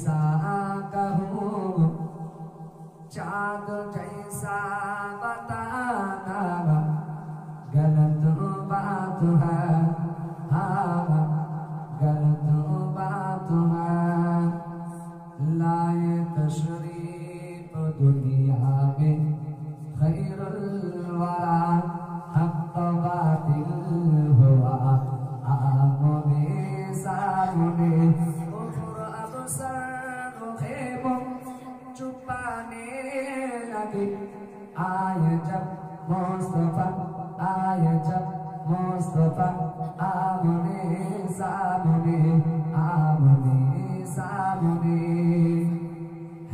सा कहूँ चाँद जैसा बताना गलत बात है, हाँ गलत बात है। लाए तशरीफ दुनिया में खैरुल वरा, हक़ बातिल हुआ आमने सामने। कुफ्र अब सर छुपाने लगे, आए जब मुस्तफा, आए जब मुस्तफा आमने सामने, आमने सामने।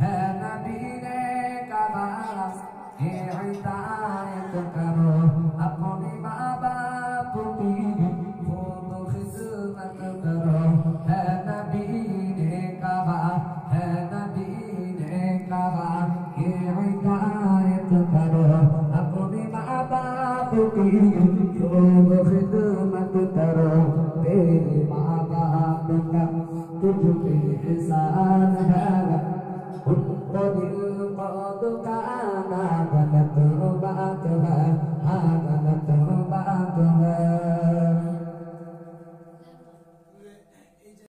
है नबी ने कहा हिदायत करो, अपने माँ बाप की खूब खिदमत करो। है नबी ने कहा, है नबी ने कहा हिदायत करो, अपने माँ बाप की खूब खिदमत करो। तेरे माँ बाप का तुझ पे एहसान है, उनको दिल को दुखाना गलत बात है।